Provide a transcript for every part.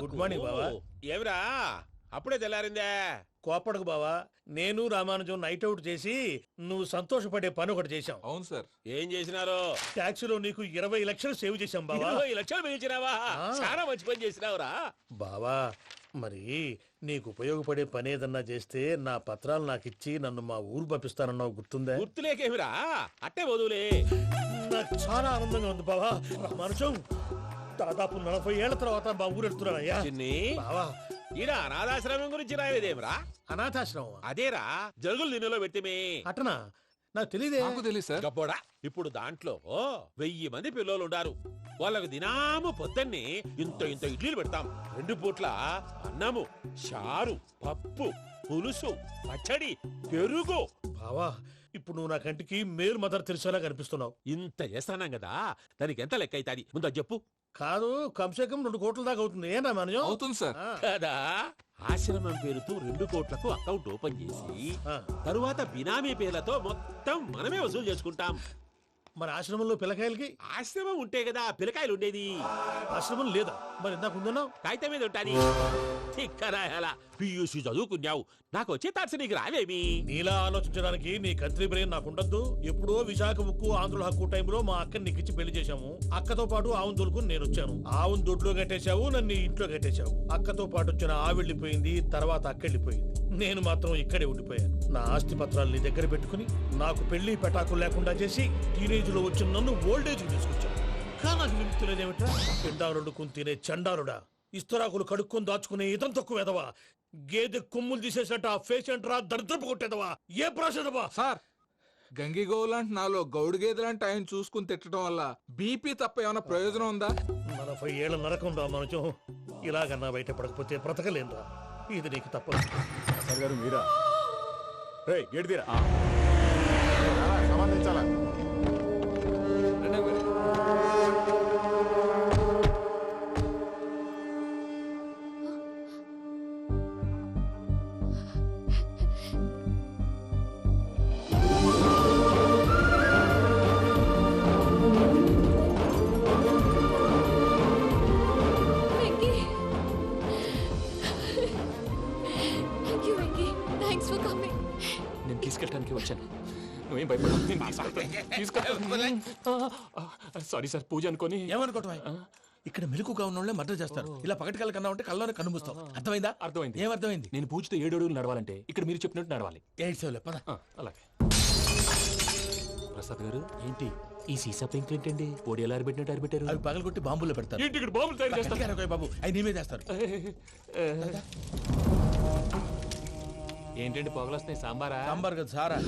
Good morning బావా. ఏమిరా అప్పుడే తెల్లారిందే? కోపడకు బావా, నేను రామానుజం నైట్ అవుట్ చేసి నువ్వు సంతోషపడే పని ఒకటి చేశాం. అవును సార్. ఏం చేసినారు? ట్యాక్సీలో నీకు 20 లక్షలు సేవ్ చేశాం బావా. 20 లక్షలు మిగిల్చినావా? చాలా మంచి పని చేసినావురా బావా, మరి నీకు ఉపయోగపడే పని ఏదన్నా చేస్తే నా పత్రాలు నాకిచ్చి నన్ను మా ఊరు పంపిస్తానన్నావు, గుర్తుందా? గుర్తులేకేమిరా, అట్టే వదులే. నాకు చాలా ఆనందంగా ఉంది బావా. రామానుజం, దాదాపు 40 ఏళ్ల తర్వాత మా ఊరు వెళ్తున్నానయ్యా. చిన్ని బావా, ఈడ అనాథాశ్రమం గురించి రాయలేదేమిరా? అనాథాశ్రమం అదేరా జరుగులు దీనిలో పెట్టిమే. అటనా? నాకు తెలియదే. నాకు తెలియదు సార్. గబ్బోడా, ఇప్పుడు దాంట్లో 1000 మంది పిల్లలు ఉండారు. వాళ్ళకు దినాము పొద్దున్నే ఇంత ఇంత ఇడ్లీలు పెడతాం. 2 పూట్ల అన్నము, చారు, పప్పు, పులుసు, పచ్చడి, పెరుగు. బావా, ఇప్పుడు నువ్వు నా కంటికి మేలు మదర్ తెలిసేలా కనిపిస్తున్నావు. ఇంత చేస్తానం కదా, దానికి ఎంత లెక్క అవుతుంది ముందు అది చెప్పు. కాదు, కంసే కం 2 కోట్ల దాకా అవుతుంది. ఏనా మనజం? అవుతుంది సార్. కదా, ఆశ్రమం పేరుతో 2 కోట్లకు అకౌంట్ ఓపెన్ చేసి ఆ. తరువాత బినామీ పేర్లతో మొత్తం మనమే వసూలు చేసుకుంటాం. మరి ఆశ్రమంలో పిల్లకాయలకి? ఆశ్రమం ఉంటే కదా పిల్లకాయలు ఉండేది. ఆశ్రమం లేదా? మరి ఇందాక ఉందన్నావు. కాగితం మీద ఉంటాది. తిక్కరాయాల పియూసీ చదువుకున్నావు, నాకు వచ్చే తాట్స్ నీకు రావేమి? నీలా ఆలోచించడానికి నీ కంత్రి బ్రెయిన్ నాకు ఉండద్దు. ఎప్పుడో విశాఖ ముక్కు ఆంధ్రుల హక్కు టైంలో మా అక్కని నీకిచ్చి పెళ్లి చేశాము. అక్కతో పాటు ఆవును దొడుకుని నేను వచ్చాను. ఆవును దొడ్లో కట్టేశావు, నన్ను ఈ ఇంట్లో కట్టేశావు. అక్కతో పాటు వచ్చిన ఆవిళ్ళిపోయింది, తర్వాత అక్కెళ్ళిపోయింది. నేను మాత్రం ఇక్కడే ఉండిపోయాను. నా ఆస్తి పత్రాలు నీ దగ్గర పెట్టుకుని నాకు పెళ్లి పెటాకులు లేకుండా చేసి టీనేజ్ లో వచ్చిన నన్ను ఓల్డేజ్ తీసుకొచ్చాను. కానీ నాకు విముక్తి లేదేమిట్రా? పిండారుడుకుని తినే చండారుడా, ఇస్తరాకులు కడుక్కొని దాచుకునే ఇతం తక్కువ ఎదవా, గేదె కొమ్ములు తీసేసట పేషెంట్ రా, దరిద్రపు కొట్టేదవా, ఏ ప్రాసెదవా? సార్, గంగిగోవు లాంటి నాలో గౌడు గేదె లాంటి ఆయన చూసుకుని తిట్టడం వల్ల బీపీ తప్ప ఏమైనా ప్రయోజనం ఉందా? 40 ఏళ్ల నరకం రా మనచం. ఇలాగన్నా బయటపడకపోతే బ్రతకలేనురా. ఇది నీకు తప్పదు. సార్ గారు మీరా? రే గేట్ తీరా, సంబంధించాలా? నేను తీసుకెళ్ళడానికి వచ్చాను. నువ్వేం భయపడవు. సారీ సార్, పూజ అనుకోని. ఏమనుకోవటం? ఇక్కడ మెలకుగా ఉన్న వాళ్ళే మర్డర్ చేస్తారు. ఇలా పగటి కళ్ళ కన్నా ఉంటే కళ్ళలోనే కనుమూస్తావు. అర్థమైందా? అర్థమైంది. ఏమర్థమైంది? నేను పూజతో 7 అడుగులు నడవాలంటే ఇక్కడ మీరు చెప్పినట్టు నడవాలి. 8 సేవలే పద. అలాగే. ప్రసాద్ గారు, ఏంటి ఈ సీసా పెంకులు ఏంటండి? పొడి ఎలా అరబెట్టినట్టు అరబెట్టారు? అవి పగలగొట్టి బాంబుల్లో పెడతారు. ఏంటి ఇక్కడ బాంబులు తయారు చేస్తారు? గట్టిగా అరవై బాబు, అవి నీమే చేస్తారు. ఏంటండి పొగలు వస్తున్నాయి? సాంబారా? సాంబార్ కదా సారా.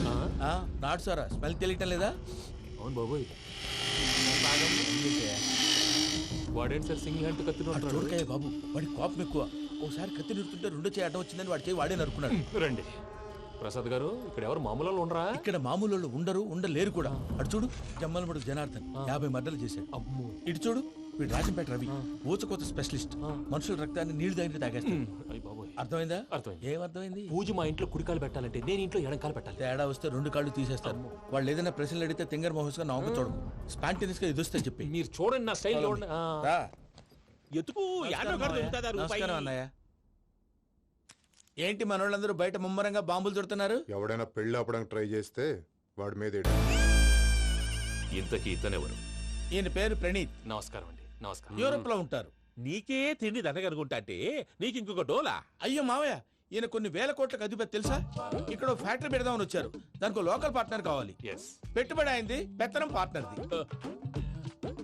నాటు సారా. స్మెల్ తెలియటం లేదా? అవును బాబోయ్. వాడేంటి సార్ సింగిల్ హ్యాండ్ కత్తిని చూడకాయ బాబు, వాడి కోపం ఎక్కువ. ఒకసారి కత్తి నిరుతుంటే 2 చేయి అడ్డం వచ్చిందని వాడి చేయి వాడే నరుకున్నాడు. రండి. ప్రసాద్ గారు, ఇక్కడ ఎవరు మామూలు వాళ్ళు ఉండరా? ఇక్కడ మామూలు వాళ్ళు ఉండరు, ఉండలేరు కూడా. అటు చూడు, జమ్మలమడుగు జనార్దన్ 50 మర్డర్లు చేశాడు. అమ్మో. ఇటు చూడు, వీడు రాజంపేట రవి, ఊచకోత స్పెషలిస్ట్. మనుషుల రక్తాన్ని నీళ్లు దగ్గర తాగేస్తాడు. అయ్య బాబోయ్. అర్థమైందా? అర్థమైంది. ఏమర్థమైంది? పూజ మా ఇంట్లో కుడికాలు పెట్టాలంటే నేను ఇంట్లో ఎడంకాలు పెట్టాలి. తేడా వస్తే 2 కాళ్ళు తీసేస్తారు. వాళ్ళు ఏదైనా ప్రశ్నలు అడిగితే తింగర్ మహోస్ గా నవ్వు చూడకు. స్పాంటినియస్ గా ఎదుస్తే చెప్పి. మీరు చూడండి నా స్టైల్. ఎతుకు యాడో కాడ దొరుకుతుందా రూపాయి? నమస్కారం అన్నయ్య. ఏంటి మనోళ్ళందరూ బయట ముమ్మరంగా బాంబులు చుడుతున్నారు? ఎవడైనా పెళ్లి ఆపడానికి ట్రై చేస్తే వాడి మీద ఇంతకీ ఇతనెవరు? ఈయన పేరు ప్రణీత్. నమస్కారం అండి. నమస్కారం. యూరోప్ లో ఉంటారు. నీకే తిండి దండగనుకుంటా అంటే నీకు ఇంకొక డోలా? అయ్యో మావయ్య, ఈయన కొన్ని వేల కోట్లకు అధిపతి తెలుసా? ఇక్కడ ఫ్యాక్టరీ పెడదామని వచ్చారు. దానికి లోకల్ పార్ట్నర్ కావాలి. పెట్టుబడి అయింది, పెత్తనం పార్ట్నర్ది.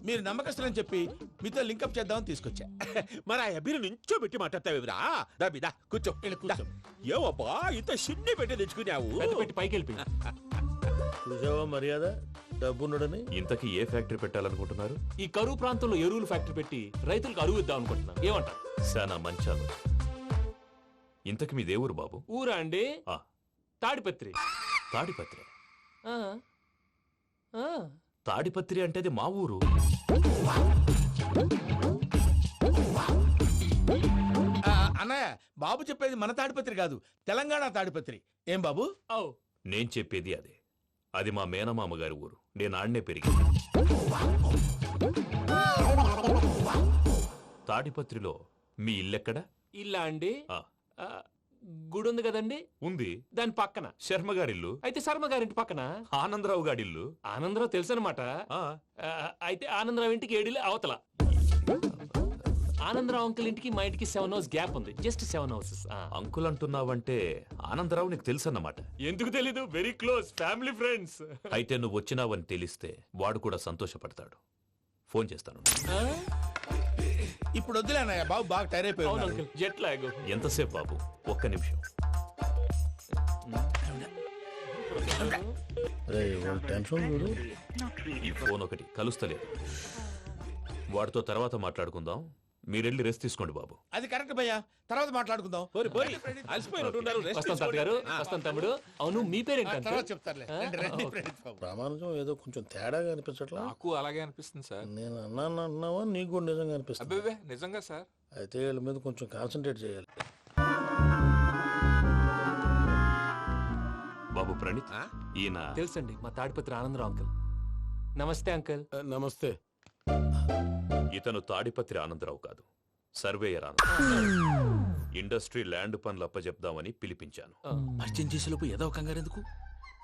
మీరు నమ్మకస్తులని చెప్పి మీతో లింకప్ చేద్దామని తీసుకొచ్చా. మరి ఆ అబ్బిని నుంచో పెట్టి మాట్లాడతావేమిరా? దాబిదా కూర్చో. కూర్చో. ఏవబ్బా ఇంత చిన్ని పెట్టి తెచ్చుకున్నావు? పెట్టి పైకి వెళ్ళిపోయి. చూసావా మర్యాద, డబ్బున్నడని. ఇంతకీ ఏ ఫ్యాక్టరీ పెట్టాలనుకుంటున్నారు? ఈ కరువు ప్రాంతంలో ఎరువులు ఫ్యాక్టరీ పెట్టి రైతులకు అరువు ఇద్దాం అనుకుంటున్నాను. ఏమంటారు? శానా మంచాలు. ఇంతకి మీ దేవురు బాబు? ఊరా అండి? ఆ, తాడిపత్రి. తాడిపత్రి. ఆ. ఆ. తాడిపత్రి అంటే అది మా ఊరు. అన్నయ్య, బాబు చెప్పేది మన తాడిపత్రి కాదు, తెలంగాణ తాడిపత్రి. ఏం బాబు? నేను చెప్పేది అదే. అది మా మేనమామ గారి ఊరు. నేను ఆడనే పెరిగింది. తాడిపత్రిలో మీ ఇల్లెక్కడ? ఇల్లా అండి? ఆ, ఆ, గుడి ఉంది కదండి, ఉంది. దాని పక్కన. శర్మ గారిల్లు. అయితే శర్మ గారింటి పక్కన ఆనందరావు గారిల్లు. ఆనందరావు తెలుసు అనమాట. ఆ, అయితే ఆనందరావు ఇంటికి 7 అవతల. ఆనందరావు అంకుల్ ఇంటికి మా ఇంటికి 7 hours గ్యాప్ ఉంది. Just 7 houses. అంకుల్ అంటున్నావంటే ఆనందరావు నీకు తెలుసన్నమాట. ఎందుకు తెలీదు? Very close family friends. అయితే నువ్వు వచ్చినావని తెలిస్తే వాడు కూడా సంతోషపడతాడు. ఫోన్ చేస్తాను. ఇప్పుడు వద్దులేనయ్య, బాబు బాగా టైర్ అవును అయిపోయాడు. Uncle, jet lag. ఎంతసేపు బాబు? ఒక్క నిమిషం. టెన్షన్ చూడు. ఈ ఫోన్ ఒకటి కలుస్తలేదు. వాడితో తర్వాత మాట్లాడుకుందాం. మీరెళ్ళి రెస్ట్ తీసుకోండి బాబు. అది కరెక్ట్ భయ్యా, తర్వాత మాట్లాడుకుందాం. అలసిపోయినట్టున్నారు, rest వస్తాం తాత గారు, వస్తాం తమ్ముడు. అవును, మీ పేరేంటి తర్వాత అంకుల్? చెప్తారులే. రండి, రండి, ప్రణీత్ బాబు. ప్రామాణికం ఏదో కొంచెం తేడాగా అనిపించట్లా. నాకు అలాగే అనిపిస్తుంది సార్. నేను అన్నావా నీకు కూడా నిజంగా అనిపిస్తుంది? అబ్బే నిజంగా సార్. అయితే వీళ్ళ మీద కొంచెం కాన్సన్ట్రేట్ చేయాలి. బాబు ప్రణీత్, ఈయన తెలుసండి, మా తాడిపత్రి ఆనందరావు అంకుల్. నమస్తే అంకుల్. నమస్తే. ఇతను తాడిపత్రి ఆనందరావు కాదు, సర్వేయర్ ఆనందరావు. ఇండస్ట్రీ ల్యాండ్ పనులు అప్పజెప్దామని పిలిపించాను. పరిచయం చేసేలోపు ఏదో కంగారు ఎందుకు?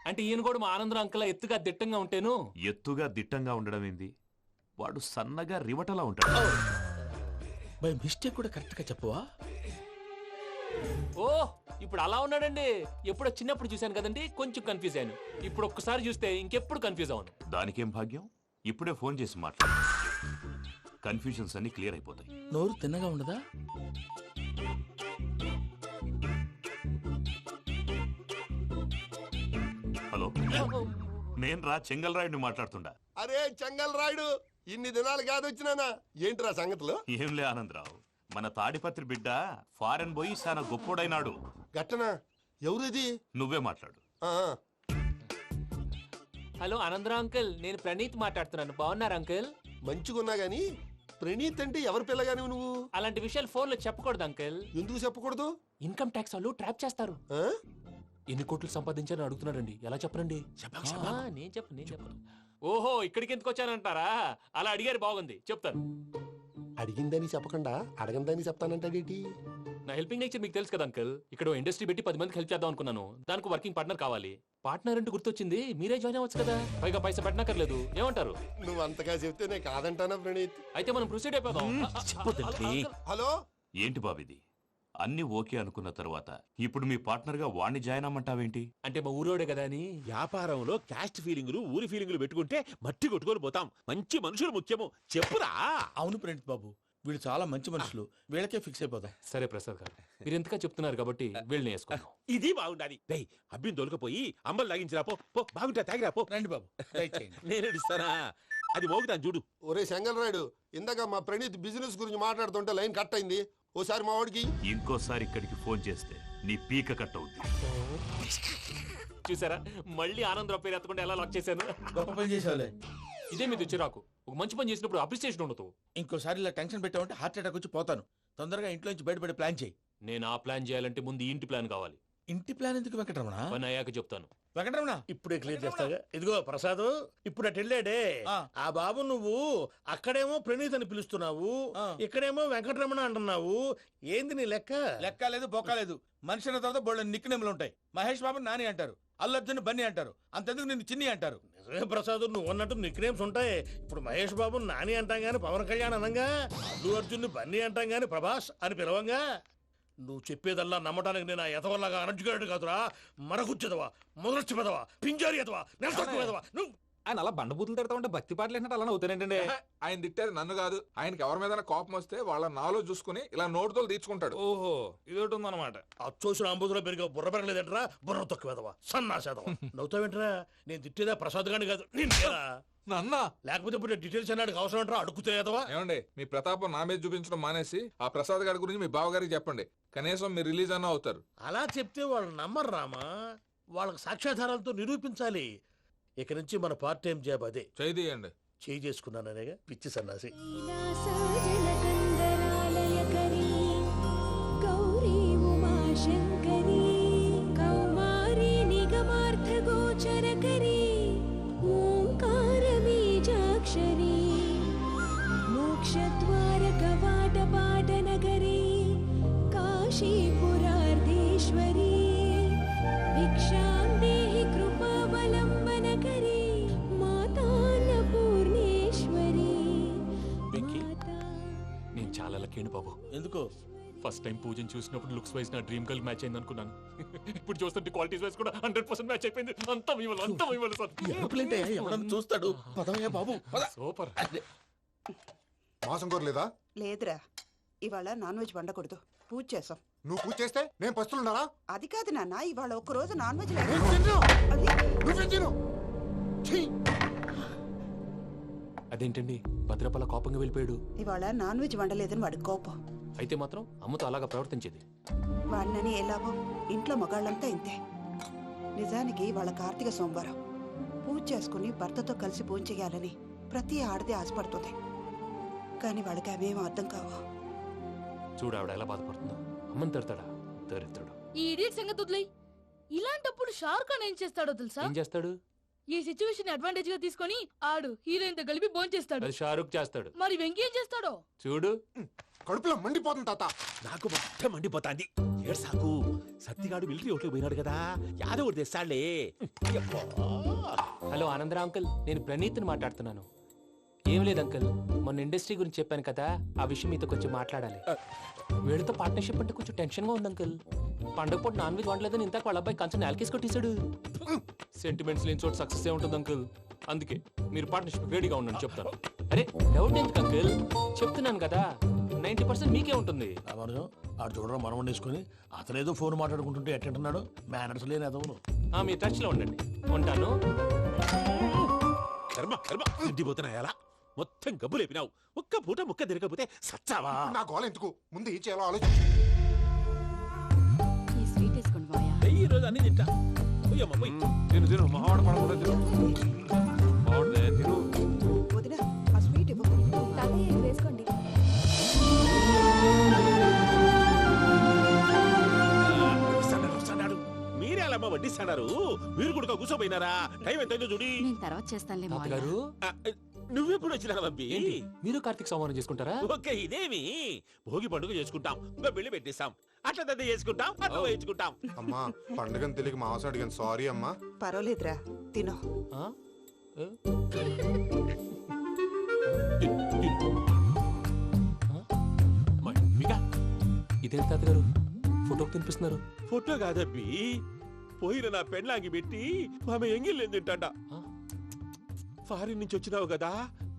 అంటే ఈయన కూడా మా ఆనందరావు అంకుల్ ఎత్తుగా దిట్టంగా ఉంటేను. ఎత్తుగా దిట్టంగా ఉండడం ఏంది? వాడు సన్నగా రివటలా ఉంటాడు. బై మిస్టేక్ కూడా కరెక్ట్ గా చెప్పవా? ఓ, ఇప్పుడు అలా ఉన్నాడండి. ఎప్పుడో చిన్నప్పుడు చూశాను కదండి, కొంచెం కన్ఫ్యూజ్ అయ్యాను. ఇప్పుడు ఒక్కసారి చూస్తే ఇంకెప్పుడు కన్ఫ్యూజ్ అవ్వను. దానికేం భాగ్యం? ఇప్పుడే ఫోన్ చేసి మాట్లాడు. కన్ఫ్యూజన్స్ అన్ని క్లియర్ అయిపోతాయి. నోరు తిన్నగా ఉండదా? హలో, నేను చెంగల్ రాయుడిని మాట్లాడుతుండా. అరే చెంగల్ రాయుడు, ఇన్ని దినాలు కాదు వచ్చినానా? ఏంట్రా సంగతులు? ఏంలే ఆనందరావు, మన తాడిపత్రి బిడ్డ ఫారెన్ పోయి చాలా గొప్పోడైనాడు. గట్టనా? ఎవరిది? నువ్వే మాట్లాడు. ఆ, హలో ఆనందరావు అంకుల్, నేను ప్రణీత్ మాట్లాడుతున్నాను. బాగున్నారు అంకుల్? మంచిగున్నా గాని ప్రణీత్ అంటే ఎవరి పిల్లగాని నువ్వు? అలాంటి విషయాలు ఫోన్లో చెప్పకూడదు అంకుల్. ఎందుకు చెప్పకూడదు? ఇన్కమ్ ట్యాక్స్ వాళ్ళు ట్రాప్ చేస్తారు. ఆ? ఎన్ని కోట్లు సంపాదించాలని అడుగుతున్నాడండి. ఎలా చెప్పరండి? నేను చెప్పను. ఓహో, ఇక్కడికి ఎందుకు వచ్చానంటారా? అలా అడిగారు, బాగుంది, చెప్తాను. అడిగిందని చెప్పకుండా అడగందని చెప్తానంటాడేటి? నా హెల్పింగ్ నేచర్ మీకు తెలుసు కదా అంకుల్. ఇక్కడ ఇండస్ట్రీ పెట్టి 10 మందికి హెల్ప్ చేద్దాం అనుకున్నాను. దానికి వర్కింగ్ పార్ట్నర్ కావాలి. పార్ట్నర్ అంటే గుర్తొచ్చింది, మీరే జాయిన్ అవ్వచ్చు కదా. పైగా పైసా పెట్టనక్కర్లేదు. ఏమంటారు? నువ్వు అంతగా చెప్తే నేను కాదంటానా ప్రణీత్? అయితే మనం ప్రొసీడ్ అయిపోదాం. హలో, ఏంటి బాబిది? అన్ని ఓకే అనుకున్న తర్వాత ఇప్పుడు మీ పార్ట్నర్ గా వాణ్ణి జాయిన్ అమ్మంటావేంటి? అంటే మా ఊరోడే కదా అని. వ్యాపారంలో క్యాస్ట్ ఫీలింగులు, ఊరి ఫీలింగులు పెట్టుకుంటే మట్టి కొట్టుకొని పోతాం. మంచి మనుషులు ముఖ్యము, చెప్పురా. అవును ప్రణీత్ బాబు, వీళ్ళు చాలా మంచి మనుషులు. వీళ్ళకే ఫిక్స్ అయిపోదాం. సరే ప్రసాద్ గారు, మీరు ఎంతగా చెప్తున్నారు కాబట్టి వీళ్ళని వేసుకుందాం. ఇది బాగుండాలి. డై అబ్బిని దొలకపోయి అమ్మలు లాగించిరా పో. పో, బాగుంటా, తాగిరా పో. రండి బాబు, దయచేయండి. నేను ఇస్తానా? అది మోగుతాను చూడు. ఒరే చెంగల్ రాయుడు, ఇందాక మా ప్రణీత్ బిజినెస్ గురించి మాట్లాడుతుంటే లైన్ కట్ అయింది. ఓసారి మా వాడికి ఇంకోసారి ఇక్కడికి ఫోన్ చేస్తే నీ పీక కట్ అవుద్ది. చూసారా, మళ్ళీ ఆనందరావు పేరు ఎత్తకుండా ఎలా లాక్ చేశాను. గొప్ప పని చేసేవాళ్ళే. ఇదే మీ చిరాకు. ఒక మంచి పని చేసినప్పుడు అప్రిసియేషన్ ఉండదు. ఇంకోసారి ఇలా టెన్షన్ పెట్టామంటే హార్ట్ అటాక్ వచ్చి పోతాను. తొందరగా ఇంట్లో నుంచి బయటపడే ప్లాన్ చేయి. నేను ఆ ప్లాన్ చేయాలంటే ముందు ఈ ఇంటి ప్లాన్ కావాలి. ఇంటి ప్లాన్ ఎందుకు వెంకటరమణ? పని అయ్యాక చెప్తాను. వెంకటరమణ, ఇప్పుడే క్లియర్ చేస్తాగా. ఇదిగో ప్రసాద్, ఇప్పుడు అటు వెళ్ళాడే ఆ. ఆ బాబు, నువ్వు అక్కడేమో ప్రణీత్ అని పిలుస్తున్నావు, ఆ. ఇక్కడేమో వెంకటరమణ అంటున్నావు. ఏంది నీ లెక్క? లెక్క లేదు, బొక్క లేదు. మనిషి అన్న తర్వాత బోళ్ళ నిక్నెములు ఉంటాయి. మహేష్ బాబు నాని అంటారు, అల్లు అర్జున్ బన్నీ అంటారు, అంతెందుకు నిన్ను చిన్ని అంటారు. నిజమే ప్రసాద్, నువ్వు అన్నట్టు నిక్నేమ్స్ ఉంటాయి. ఇప్పుడు మహేష్ బాబు నాని అంటాం గాని పవన్ కళ్యాణ్ అనంగా, అల్లు అర్జున్ బన్నీ అంటాం గాని ప్రభాస్ అని పిలవంగా. నువ్వు చెప్పేదల్లా నమ్మటానికి నేను ఆ ఎతవల్లాగా అనర్జుకేటెడ్ కాదురా. మరగుచ్చదవా, మొదలచ్చి పెదవా, పింజారి ఎదవా, నెలసొక్కుదవా నువ్వు. ఆయన అలా బండబూతులు తిడతా ఉంటే భక్తి పాటలు ఏంటంటే అలా అవుతానంటే. ఆయన తిట్టేది నన్ను కాదు. ఆయనకి ఎవరి మీద కోపం వస్తే వాళ్ళ నాలో చూసుకుని ఇలా నోటుతో తీర్చుకుంటాడు. ఓహో, ఇది ఒకటి ఉందన్నమాట. అచ్చోసిన అంబుదులో పెరిగే బుర్ర పెరగలేదంటరా, బుర్ర తొక్కువేదవా, సన్నాసేదవా. నవ్వుతావేంట్రా? నేను తిట్టేదా ప్రసాద్ గాని కాదు, నిన్నేరా. నన్న లేకపోతే ఇప్పుడు డీటెయిల్స్ అన్నాడు అవసరం అంటారా? అడుగుతాయేదవా. ఏమండి, మీ ప్రతాపం నా మీద చూపించడం మానేసి ఆ ప్రసాద్ గారి గురించి మీ బావగారికి చెప్పండి. కనీసం మీరు రిలీజ్ అన్న అవుతారు. అలా చెప్తే వాళ్ళు నమ్మరు రామా. వాళ్ళకి సాక్ష్యాధారాలతో నిరూపించాలి. ఇక నుంచి మన పార్ట్ టైం జాబ్ అదే. చేయండి. చేయి చేసుకున్నాననేగా పిచ్చి సన్నాసి. గౌరీ ఉమాశంకరీ కౌమారీ నిగమార్థగోచరకరీ ఓంకార బీజాక్షరీ మోక్షద్వార కవాట పాట నగరీ काशीपुरार्धेश्वरी भिक्षां देहि कृपावलम्बनकरी मातान्नपूर्णेश्वरी వెంకీ माता నేను చాలా లక్కీని బాబు. ఎందుకో ఫస్ట్ టైం పూజను చూసినప్పుడు లుక్స్ వైజ్ నా డ్రీమ్ గర్ల్ మ్యాచ్ అయింది అనుకున్నాను. ఇప్పుడు చూస్తుంటే క్వాలిటీస్ వైజ్ కూడా 100% మ్యాచ్ అయిపోయింది. అంతా మీ వల్ల సార్. ఎవడన్నా చూస్తాడు. పదవయ్యా బాబు పద. సూపర్. మాసం కోరలేదా? లేదురా, ఇవాళ నాన్ వెజ్ వండకూడదు, పూజ చేసాం. నువ్వు పూజ చేస్తే నేను పస్తులున్నారా? అది కాదు నాన్న, ఇవాళ ఒక్క రోజు నాన్ వెజ్ అదేంటండి భద్రపల కోపంగా వెళ్ళిపోయాడు? ఇవాళ నాన్ వెజ్ వండలేదని వాడి కోపం. అయితే మాత్రం అమ్మతో అలాగా ప్రవర్తించేది. వాడినని ఎలాగో ఇంట్లో మగాళ్ళంతా ఇంతే. నిజానికి వాళ్ళ కార్తీక సోమవారం పూజ చేసుకుని భర్తతో కలిసి పూజ చేయాలని ప్రతి ఆడది ఆశపడుతుంది. కానీ వాళ్ళకి అవేం అర్థం కావు. చూడు ఆవిడ ఎలా బాధపడుతుందో. అమ్మని తిడతాడా దరిద్రుడు. ఈ ఇడియట్ సంగతి వదిలేయ్. ఇలాంటప్పుడు షారుఖ్ ఖాన్ ఏం చేస్తాడో తెలుసా? ఏం చేస్తాడు? ఈ సిచ్యువేషన్ అడ్వాంటేజ్ గా తీసుకొని ఆడు హీరోయిన్ తో కలిపి బోన్ చేస్తాడు. అది షారుఖ్ చేస్తాడు. మరి వెంకీ ఏం చేస్తాడో చూడు. కడుపులో మండిపోతుంది తాత. నాకు మొత్తం మండిపోతాంది. ఏడు సాకు సత్తిగాడు మిలిటరీ ఓట్లకు పోయినాడు కదా, యాదవ్ ఒకటి తెస్తాడులే. హలో ఆనందరా అంకుల్, నేను ప్రణీత్ని మాట్లాడుతున్నాను. ఏం లేదు అంకుల్, మొన్న ఇండస్ట్రీ గురించి చెప్పాను కదా, ఆ విషయం మీతో కొంచెం మాట్లాడాలి. వీళ్ళతో పార్ట్నర్షిప్ అంటే కొంచెం టెన్షన్ గా ఉంది అంకుల్. పండగ పూట నాన్ వెజ్ వండలేదని ఇంతకు వాళ్ళ అబ్బాయి కంచెం నేలకేసి కొట్టేశాడు. సెంటిమెంట్స్ లేని చోట సక్సెస్ ఏ ఉంటుంది అంకుల్. అందుకే మీరు పార్ట్నర్షిప్ రెడీగా ఉండండి చెప్తాను. అరే డౌట్ ఎందుకు అంకుల్, చెప్తున్నాను కదా 90% మీకే ఉంటుంది. రామానుజం ఆడు చూడడం మనం వండేసుకొని అతనేదో ఫోన్ మాట్లాడుకుంటుంటే ఎట్టంటున్నాడు. మేనర్స్ లేని అదవును. మీ టచ్ లో ఉండండి. ఉంటాను. కర్మ కర్మ తిండిపోతున్నాయలా మొత్తం గబ్బు లేపినావు. ఒక్క పూట ముక్క తిరగకపోతే సచ్చావా? నా గోల ఎందుకు, ముందు ఈ చేయాలో ఆలోచించు. ఈ స్వీట్ వేసుకోండి బాయా. ఈ రోజు అన్ని తింటా. పోయమ్మ పోయి. తిను మావాడ పడకుండా తిను. మావాడదే తిను. వదిన ఆ స్వీట్ ఇవ్వు. తాతయ్య ఇది వేసుకోండి. వస్తాడు. మీరే అలా వడ్డిస్తాడారు. మీరు కూడా కూర్చోపోయినారా? టైం ఎంతైందో చూడి. నేను తర్వాత చేస్తానులే తాతగారు నువ్వెప్పుడు వచ్చినా అబ్బి? ఏంటి మీరు కార్తీక్ సంహారం చేసుకుంటారా? ఓకే, ఇదేమి భోగి పండుగ చేసుకుంటాం, ఇంకా పెళ్లి పెట్టేస్తాం, అట్లా దద్ద చేసుకుంటాం, అట్లా వేయించుకుంటాం. అమ్మా పండుగని తెలియక మాంసం అడిగాను, సారీ అమ్మా. పర్వాలేదురా, తినో. ఆ? ఏ? మీకా ఇదేంటి తాతగారు ఫోటోకి తినిపిస్తున్నారు? ఫోటో కాదబ్బి, పోయిన నా పెళ్ళాంగి పెట్టి ఆమె ఎంగిల్లేం తింటాడ. ఫారిన్ నుంచి వచ్చినావు కదా,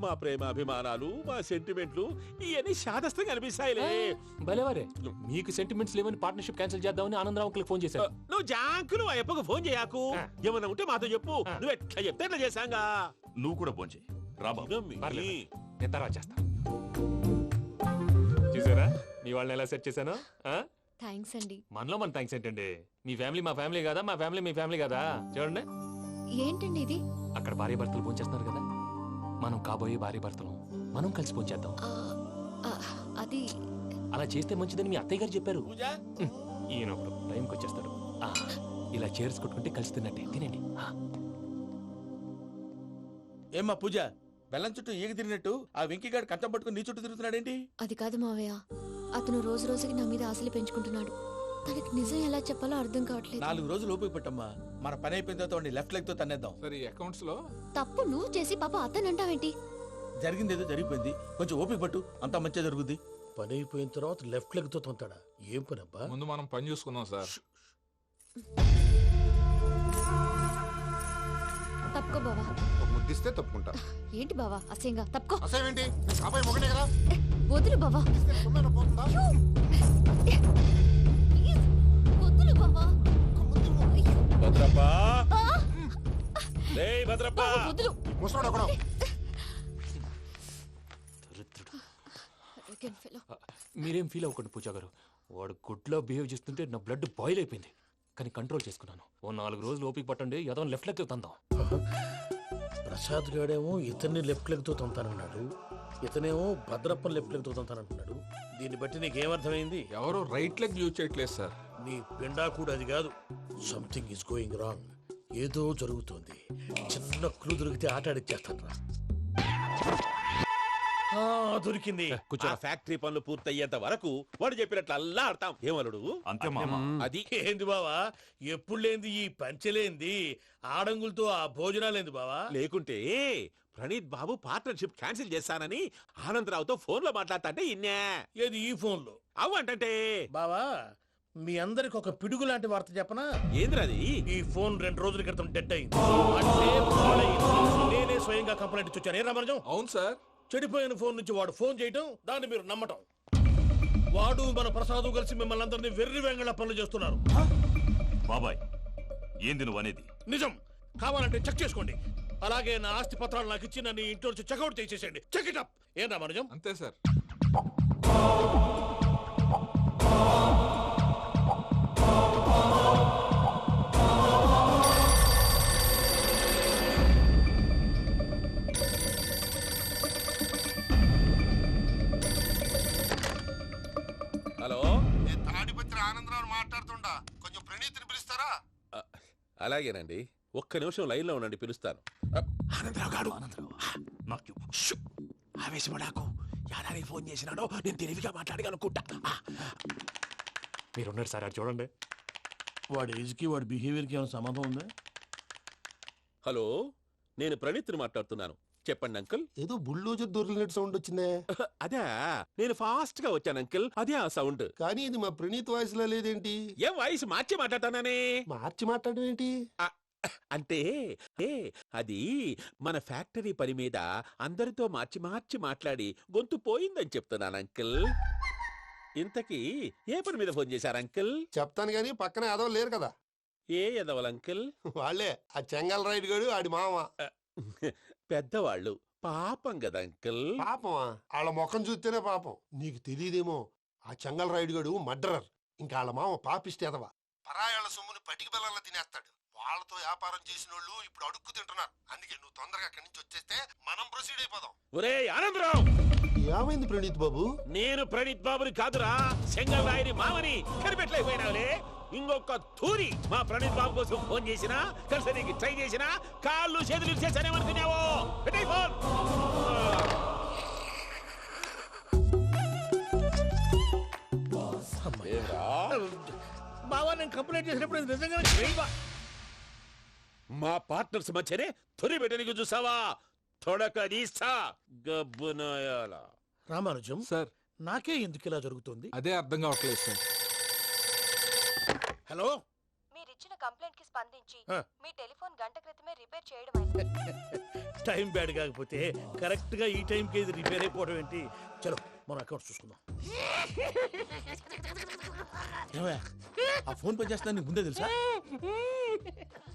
మా ప్రేమ అభిమానాలు, మా సెంటిమెంట్లు ఇవన్నీ శాదస్తంగా అనిపిస్తాయిలే. భలేవారే, మీకు సెంటిమెంట్స్ లేవని పార్ట్నర్షిప్ క్యాన్సిల్ చేద్దామని ఆనందరావు అంకుల్కి ఫోన్ చేశారు. నువ్వు జాంకులు ఆ అప్పకు ఫోన్ చేయకు. ఏమన్నా ఉంటే మాతో చెప్పు. నువ్వు ఎట్లా చెప్తే ఎట్లా చేశాంగా. నువ్వు కూడా ఫోన్ చేయి. రాబా పర్లేదు, నేను తర్వాత చేస్తా. చూసారా మీ వాళ్ళని ఎలా సెట్ చేశాను? థ్యాంక్స్ అండి. మనలో మన థ్యాంక్స్ ఏంటండి? మీ ఫ్యామిలీ మా ఫ్యామిలీ కదా, మా ఫ్యామిలీ మీ ఫ్యామిలీ కదా. చూడండి, ఏంటండి ఇది? అక్కడ భార్య భర్తలు ఫోన్ చేస్తున్నారు కదా, మనం కాబోయే భార్య భర్తలు మనం కలిసి ఫోన్ చేద్దాం. అది అలా చేస్తే మంచిదని మీ అత్తయ్య గారు చెప్పారు. పూజ ఈయన ఒకడు టైంకి వచ్చేస్తాడు. ఇలా చేర్స్ కొట్టుకుంటే కలిసి తిన్నట్టే. తినండి. ఏమ్మా పూజ, బెల్లం చుట్టూ ఈగ తిరిగినట్టు ఆ వెంకీగాడు కంచం పట్టుకుని నీ చుట్టూ తిరుగుతున్నాడేంటి? అది కాదు మావయ్య, అతను రోజు రోజుకి నా మీద ఆశలు పెంచుకుంటున్నాడు. తనకి నిజం ఎలా చెప్పాలో అర్థం కావట్లేదు. 4 రోజులు ఓపిక పట్టమ్మా, మన పని అయిపోయిన తర్వాత లెఫ్ట్ లెగ్ తో తన్నేద్దాం. సరే అకౌంట్స్ లో తప్పు నువ్వు చేసి పాప అతను అంటావేంటి? జరిగింది ఏదో జరిగిపోయింది, కొంచెం ఓపిక పట్టు, అంతా మంచిగా జరుగుద్ది. పని అయిపోయిన తర్వాత లెఫ్ట్ లెగ్ తో తొంతాడా? ఏం పని అబ్బా? ముందు మనం పని చూసుకుందాం సార్. తప్పుకో బావా. ఒక ముద్దిస్తే తప్పుకుంటా. ఏంటి బావా అసహ్యంగా? తప్పుకో. అసేమేంటి, కాబోయే మొగనే కదా. వదులు బావా. సొమ్మేనా పోతుందా? ప్లీజ్, వదులు బావా. భద్రప్పా, లేయ్ భద్రప్పా. బావా, వదులు. ముసలోడు ఒకడు. Arrogant fellow. మీరేం ఫీల్ అవ్వకండి పూజా గారు. వాడు గుడ్లో బిహేవ్ చేస్తుంటే నా బ్లడ్ బాయిల్ అయిపోయింది. కానీ కంట్రోల్ చేసుకున్నాను. ఓ 4 రోజులు ఓపిక పట్టండి, ఏదో లెఫ్ట్ లెక్క తందాం. ప్రసాద్ గాడేమో ఇతన్ని లెఫ్ట్ లెగ్ తో తొంతానన్నాడు, ఇతనేమో భద్రప్పని లెఫ్ట్ లెగ్ తో తొంతానంటున్నాడు. దీన్ని బట్టి నీకేమర్థమైంది? ఎవరు రైట్ లెగ్ యూజ్ చేయట్లేదు సార్. నీ పిండా కూడా అది కాదు. Something is going wrong. ఏదో జరుగుతోంది. చిన్న క్లూ దొరికితే ఆట ఆడిచ్చేస్తాను రా. దొరికింది. ఆ ఫ్యాక్టరీ పనులు పూర్తయ్యేంత వరకు వాడు చెప్పినట్లు అల్లా ఆడతాం. ఏమలుడు అంతే మామ. అది ఏంది బావా ఎప్పుడు లేంది ఈ పంచలేంది, ఆడంగులతో ఆ భోజనాలేంది బావా? లేకుంటే ప్రణీత్ బాబు పార్ట్నర్షిప్ క్యాన్సిల్ చేస్తానని ఆనందరావుతో ఫోన్ లో మాట్లాడతాంటే ఇన్నే. ఏది ఈ ఫోన్ లో? అవ్వంటే బావా మీ అందరికి ఒక పిడుగు లాంటి వార్త చెప్పనా? ఏంద్రది? ఈ ఫోన్ 2 రోజుల క్రితం డెడ్ అయింది. అంటే పాడైంది. నేనే స్వయంగా కంప్లైంట్ ఇచ్చి వచ్చాను. ఏ రామరాజం? అవును సార్. చెడిపోయిన ఫోన్ నుంచి వాడు ఫోన్ చేయటం, దాన్ని మీరు నమ్మటం. వాడు మన ప్రసాదు కలిసి మిమ్మల్ని అందరినీ వెర్రి వెంగళ పనులు చేస్తున్నారు. బాబాయ్ ఏంది నువ్వు అనేది? నిజం. కావాలంటే చెక్ చేసుకోండి. అలాగే నా ఆస్తి పత్రాలు నాకు ఇచ్చి నన్ను ఇంట్లో నుంచి చెక్అౌట్ చేసేసండి. Check it up. ఏం రామరాజం? అంతే సార్. హలో, నేను తాడిపత్రి ఆనందరావు మాట్లాడుతుండా, కొంచెం ప్రణీతిని పిలుస్తారా? అలాగేనండి. ఒక్క నిమిషం లైన్ లో ఉండండి, పిలుస్తాను. ఆనందరావు గాడు ఆవేశపడాకు. యాదానికి ఫోన్ చేసినాడో నేను తెలివిగా మాట్లాడగలనుకుంటా. మీరున్నారు సార్, అది చూడండి. వాడి ఏజ్ కి వాడి బిహేవియర్ కి ఏమైనా సంబంధం ఉందా? హలో, నేను ప్రణీత్ని మాట్లాడుతున్నాను. చెప్పండి అంకుల్. ఏదో బుల్డోజర్ దొరికినట్టు సౌండ్ వచ్చిందే. అదే, నేను ఫాస్ట్ గా వచ్చాను అంకుల్. అదే ఆ సౌండ్. కానీ ఇది మా ప్రణీత్ వాయిస్ లో లేదేంటి? ఏం వాయిస్ మార్చి మాట్లాడతాననే? మార్చి మాట్లాడడం ఏంటి? అంటే అది మన ఫ్యాక్టరీ పని మీద అందరితో మార్చి మార్చి మాట్లాడి గొంతు పోయిందని చెప్తున్నాను అంకుల్. ఇంతకీ ఏ పని మీద ఫోన్ చేశారు అంకుల్? చెప్తాను గానీ పక్కన ఏదో లేరు కదా. ఏ ఎదవల్ అంకుల్? వాళ్ళే ఆ చెంగల్ రైడ్ గడు ఆడి మామ. పెద్దవాళ్ళు పాపం కదా అంకుల్. పాపమా? వాళ్ళ ముఖం చూస్తేనే పాపం. నీకు తెలియదేమో, ఆ చెంగల్ రైడ్ గడు మర్డరర్. ఇంకా వాళ్ళ మామ పాపిష్టి ఎదవ. పరాయాళ్ళ సొమ్ముని పటికి బెల్లంలో తినేస్తాడు. వాళ్ళతో వ్యాపారం చేసిన వాళ్ళు ఇప్పుడు అడుక్కు తింటున్నారు. అందుకే నువ్వు తొందరగా అక్కడి నుంచి వచ్చేస్తే మనం ప్రొసీడ్ అయిపోదాం. ఒరే ఆనందరావు! ఏమైంది ప్రణీత్ బాబు? నేను ప్రణీత్ బాబుని కాదురా, సెంగల్ రాయని మామని. కనిపెట్టలేకపోయినావులే. ఇంకొక తూరి మా ప్రణీత్ బాబు కోసం ఫోన్ చేసినా, కలిసి నీకు ట్రై చేసినా కాళ్ళు చేతులు చేశానేమనుకున్నావో. పెట్టే ఫోన్. బావా నేను కంప్లైంట్ చేసినప్పుడు నిజంగా మా పార్ట్నర్స్ మధ్యనే తొలి పెట్టడానికి చూసావా? తొడక నీస్తా గబ్బునాయాల. రామానుజం సార్, నాకే ఎందుకు ఇలా జరుగుతుంది? అదే అర్థం కావట్లేదు సార్. హలో, మీరిచ్చిన కంప్లైంట్ కి స్పందించి మీ టెలిఫోన్ గంట క్రితమే రిపేర్ చేయడం. టైం బ్యాడ్ కాకపోతే కరెక్ట్ గా ఈ టైం కి ఇది రిపేర్ అయిపోవడం ఏంటి? చలో మన అకౌంట్ చూసుకుందాం. ఆ ఫోన్ పని చేస్తున్నా నీకు ముందే తెలుసా?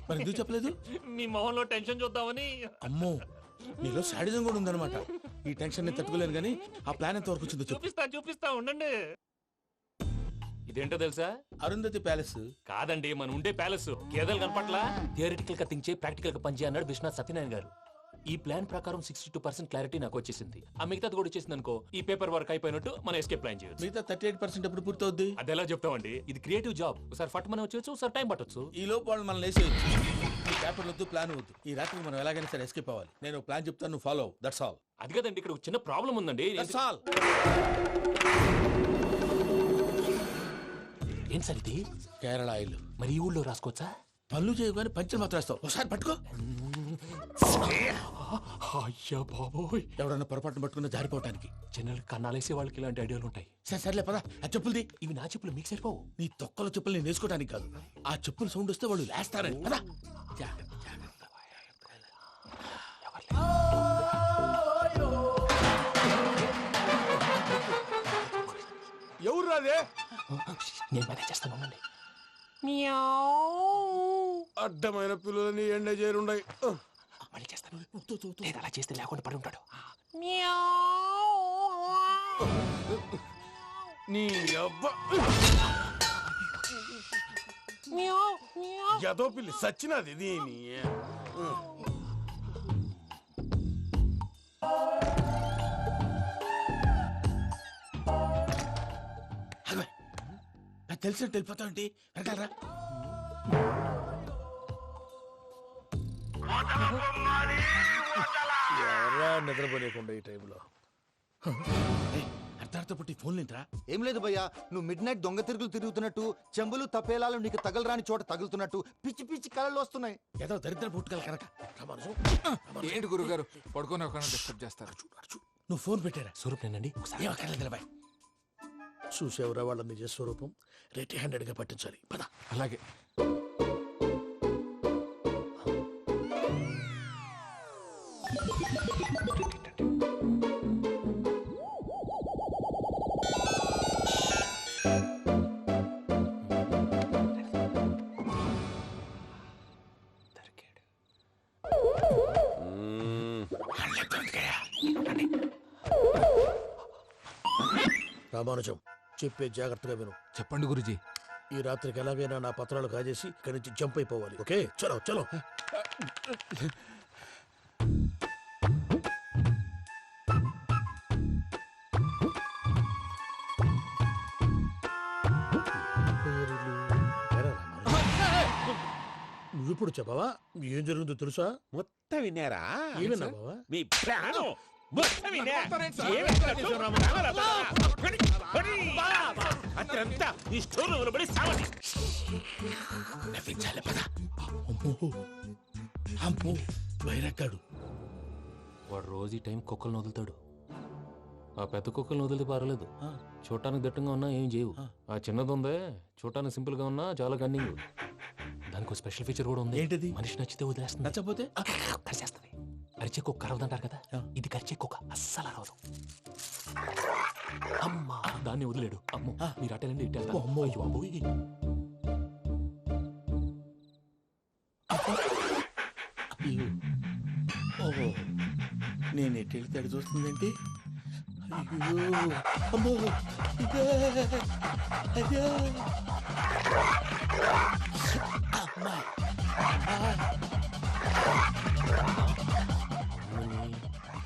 మరి ఎందుకు చెప్పలేదు? మీ మొహంలో టెన్షన్ చూద్దామని. అమ్మో, నీలో శాడిజం కూడా ఉందన్నమాట. ఈ టెన్షన్ నేను తట్టుకోలేను కానీ ఆ ప్లాన్ ఎంత వరకు వచ్చిందో చెప్పు. చూపిస్తా ఉండండి. ఇదేంటో తెలుసా? అరుంధతి ప్యాలెస్ కాదండి, మన ఉండే ప్యాలెస్. గేదెలు కనపట్లా? థియరిటికల్ గా థింక్ చేయి, ప్రాక్టికల్ గా పనిచేయ అన్నాడు విశ్వనాథ్ సత్యనారాయణ గారు. ఈ ప్లాన్ ప్రకారం 62% క్లారిటీ నాకు వచ్చేసింది. ఆ మిగతాది కూడా వచ్చేసింది అనుకో, ఈ పేపర్ వర్క్ అయిపోయినట్టు మనం ఎస్కేప్ ప్లాన్ చేయొచ్చు. మిగతా 38% ఎప్పుడు పూర్తవుద్ది? అది ఎలా చెప్తామండి? ఇది క్రియేటివ్ జాబ్. ఒకసారి ఫట్ మనం వచ్చేయచ్చు, ఒకసారి టైం పట్టొచ్చు. ఈ లోపు వాళ్ళు మనం లేసేయచ్చు. ఈ పేపర్ వద్దు, ప్లాన్ వద్దు. ఈ రాత్రికి మనం ఎలాగైనా సరే ఎస్కేప్ అవ్వాలి. నేను ప్లాన్ చెప్తాను, నువ్వు ఫాలో. That's all. అది కదండి, ఇక్కడ ఒక చిన్న ప్రాబ్లం ఉందండి. That's all. ఏం సార్ ఇది? కేరళ ఆయిల్. మరి ఈ ఊళ్ళో రాసుకోవచ్చా? పనులు చేయగానే పంచర్ మాత్రం వేస్తావు. ఒకసారి పట్టుకో. అయ్యా బాబోయ్, ఎవడన్నా పొరపాటున పట్టుకున్న జారిపోవటానికి. జనరల్ కన్నాలేసే వాళ్ళకి ఇలాంటి ఐడియాలు ఉంటాయి. సర్లే పదా. ఆ చెప్పులది. ఇవి నా చెప్పులు, మీకు సరిపోవు. నీ తొక్కల చెప్పులు నేను వేసుకోవడానికి కాదు, ఆ చెప్పులు సౌండ్ వస్తే వాళ్ళు లేస్తారని. పదా. ఎవరు రాదే? నేను మేనేజ్ చేస్తాను, ఉండండి. అడ్డమైన పిల్లలని ఎండ చేరుండయి. మళ్ళీ చేస్తాను. లేదు, అలా చేస్తే లేకుండా పడి ఉంటాడు. నీ అబ్బా ఎదో పిల్లి సచ్చినది దీని. తెలిసినట్టు వెళ్ళిపోతావు ఏంటి? వెనకాలరా. ఎవరా నిద్రపోలేకుండా ఈ టైంలో? అర్ధార్థ పుట్టి ఫోన్ లేంట్రా. ఏం లేదు భయ్యా, నువ్వు మిడ్ నైట్ దొంగ తిరుగులు తిరుగుతున్నట్టు, చెంబులు తపేలాలు నీకు తగలరాని చోట తగులుతున్నట్టు పిచ్చి పిచ్చి కళలు వస్తున్నాయి. ఏదో దరిద్ర పుట్టుకల కనుక. ఏంటి గురుగారు పడుకొని ఒక డిస్టర్బ్ చేస్తారు? నువ్వు ఫోన్ పెట్టారా? స్వరూపేనండి ఏం అక్కర్లేదు నిలబాయ్. చూసేవరా వాళ్ళ నిజ స్వరూపం. రెట్టి హ్యాండెడ్ గా పట్టించాలి. పద. అలాగే. రామానుజం, చెప్పే జాగ్రత్తగా విను. చెప్పండి గురుజీ. ఈ రాత్రికి ఎలాగైనా నా పత్రాలు కాజేసి ఇక్కడి నుంచి జంప్ అయిపోవాలి. ఓకే, చలో చలో. నువ్విప్పుడు చెప్పవా ఏం జరిగిందో తెలుసా? మొత్తం విన్నారా? ఏమన్నా బావా? మీ ప్రాణం మొత్తం విన్నా? అత్రంతా ఈ స్టోర్ రూమ్ లో పడి సావండి. నవ్వించాలి పద. అమ్మో అమ్మో వైరక్కాడు. వాడు రోజు ఈ టైం కుక్కలను వదులుతాడు. ఆ పెద్ద కుక్కలను వదిలితే పర్లేదు, చూడటానికి దట్టంగా ఉన్నా ఏం చేయవు. ఆ చిన్నది ఉందే, చూడటానికి సింపుల్ గా ఉన్నా చాలా కన్నింగ్. దానికి ఒక స్పెషల్ ఫీచర్ కూడా ఉంది. ఏంటిది? మనిషి నచ్చితే వదిలేస్తుంది, నచ్చపోతే కరిచేస్తుంది. అరిచే కుక్క అరవదంటారు కదా, ఇది కరిచే కుక్క అస్సలు అరవదు. అమ్మా, దాన్ని వదిలేడు. అమ్మో, మీరు అటెండి ఇటు వెళ్తారు. అమ్మో అయ్యో అబ్బోయ్. ఓహో, నేను ఎటు వెళ్తే అటు చూస్తుందేంటి? అయ్యో అమ్మో, ఇదే అయ్యో అమ్మా.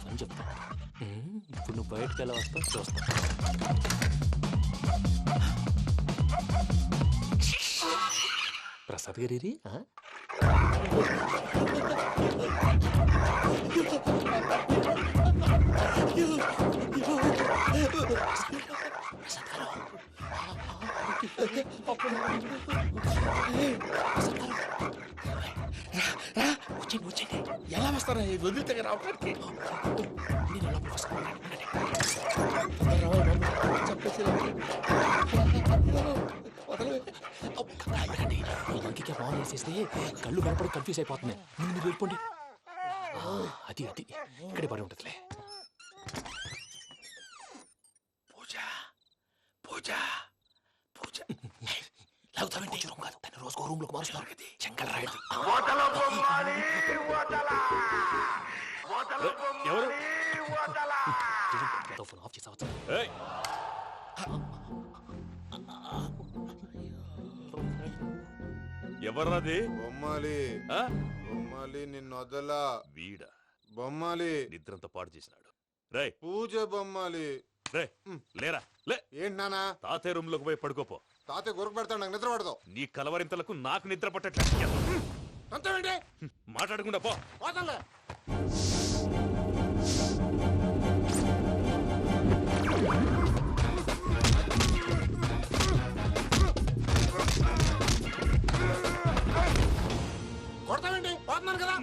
అని చెప్తా. ఇప్పుడు నువ్వు బయటకు ఎలా వస్తావు చూస్తా. ప్రసాద్ గారి వచ్చండి. ఎలా వస్తారా? వదిలితే రావడానికి నేను ఎలా వస్తాను? ఇంకే బాగా వేసేస్తే కళ్ళు కనపడి కన్ఫ్యూజ్ అయిపోతున్నాయి. మీరు వెళ్ళిపోండి. అది అది ఇక్కడే పడి ఉంటుందిలే. పూజ పూజ పూజ లాగుతామంటే రూమ్ కాదు, తను రోజుకో రూమ్ లోకి మారుస్తున్నారు కదా. చెంగల్ రాయడు. ఎవరు? ఫోన్ ఆఫ్ చేసావచ్చు. ఎవర్రాది? బొమ్మాలి. బొమ్మాలి నిన్ను వదలా. వీడ బొమ్మాలి నిద్రంతా పాడు చేసినాడు. రే పూజ బొమ్మాలి. రే లేరా లే. ఏంటి నానా? తాతయ్య రూమ్ లోకి పోయి పడుకోపో. తాతయ్య గురకు పెడతాడు, నాకు నిద్ర పడతావు. నీ కలవరింతలకు నాకు నిద్ర పట్టట్లేదు. అంతేంటి? మాట్లాడకుండా పో. పోతాలే. కొడతావేంటి? పోతున్నాను కదా.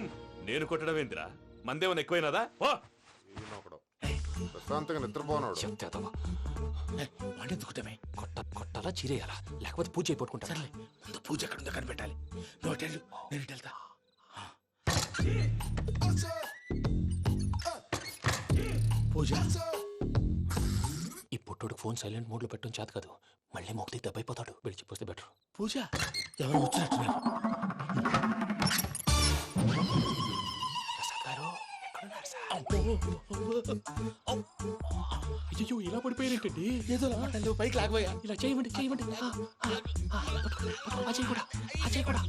నేను కొట్టడం ఏంటిరా? మందేమన్నా ఎక్కువైనదా? ఓ ప్రశాంతంగా నిద్రపోనాడు. వాడెందుకుంటామే? కొట్టాలా చీరేయాలా? లేకపోతే పూజ అయిపోట్టుకుంటా. సర్లే, ముందు పూజ ఎక్కడ ఉందో కనిపెట్టాలి. నువ్వు అటెండు, నేను ఇటు వెళ్తా. పూజ, ఈ పుట్టోడికి ఫోన్ సైలెంట్ మోడ్ లో పెట్టడం చేత కాదు. మళ్ళీ మొక్కి దెబ్బైపోతాడు. వెళ్ళి చెప్పొస్తే బెటర్. పూజ ఎవరు వచ్చినట్టున్నారు? ప్రసాద్ గారు ఎక్కడున్నారు సార్? అయ్యో, ఇలా పడిపోయినట్టండి. ఏదో లాటలు పైకి లాగబోయా. ఇలా చేయమండి చేయమండి. అజయ్ కూడా అజయ్ కూడా.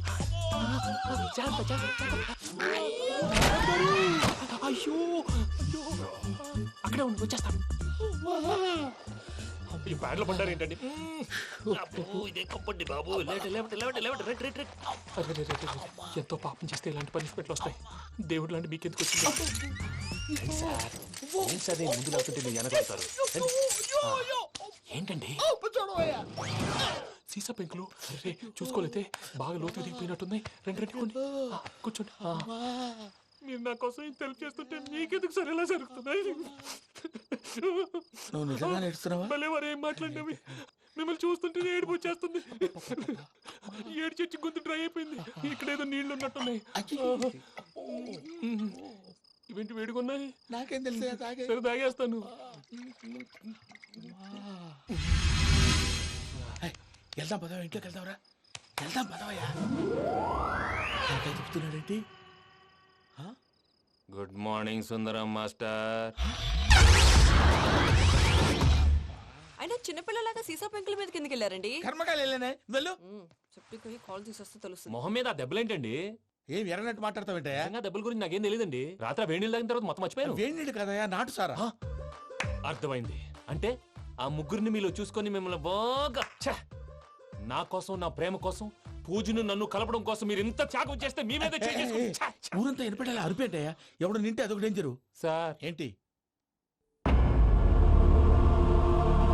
అయ్యో అయ్యో, అక్కడే ఉండి వచ్చేస్తాను. ఈ బ్యాగ్లో పడ్డారు ఏంటండి? ఇదే కప్పండి బాబు. ఎంతో పాపం చేస్తే ఇలాంటి పనిష్మెంట్లు వస్తాయి. దేవుడు లాంటి మీకెందుకు వచ్చింది? ఏం సార్ నేను ముందు లేకుంటే మీరు వెనకాడతారు ఏంటండి సీసా పెంకులు అరే చూసుకోలేతే బాగా లోతు దిగిపోయినట్టున్నాయి రెండు రెండు కొన్ని కూర్చోండి మీరు నా కోసం ఇంత హెల్ప్ చేస్తుంటే మీకెందుకు సరే ఎలా జరుగుతున్నాయి నువ్వు నిజంగా నేర్చుతున్నావా? మళ్ళీ వారు ఏం మాట్లాడినవి మిమ్మల్ని చూస్తుంటే ఏడుపు వచ్చేస్తుంది ఏడు చెట్టు గొంతు డ్రై అయిపోయింది ఇక్కడ ఏదో నీళ్లు ఉన్నట్టున్నాయి ఇవేంటి వేడుకున్నాయి నాకేం తెలుసు సరే తాగేస్తాను వెళ్దాం పదవా, ఇంట్లోకి వెళ్దాంరా. వెళ్దాం పదవయ్యా. చెప్తున్నాడేంటి? గుడ్ మార్నింగ్ సుందరం మాస్టర్. అయినా చిన్నపిల్లలాగా సీసా పెంకుల మీద కిందకి వెళ్ళారండి. కర్మకాయలు వెళ్ళానే వెళ్ళు. చెప్పి కాల్ తీసేస్తే తెలుస్తుంది. మొహం మీద ఆ దెబ్బలేంటండి? ఏం ఎర్రనట్టు మాట్లాడతావేంటయ్యా? దెబ్బల గురించి నాకేం తెలియదండి. రాత్రి వేడి నీళ్ళు తాగిన తర్వాత మొత్తం మర్చిపోయాను. వేడి నీళ్ళు కదయ్యా, నాటు సారా. అర్థమైంది. అంటే ఆ ముగ్గురిని మీలో చూసుకొని మిమ్మల్ని బాగా నా కోసం నా ప్రేమ కోసం పూజను నన్ను కలపడం కోసం మీరు ఇంత త్యాగం చేస్తే మీ మీద ఊరంతా ఎనపడేలా అరిపేంటయ్యా. ఎవడు నింటే అదొక డేంజరు. సార్ ఏంటి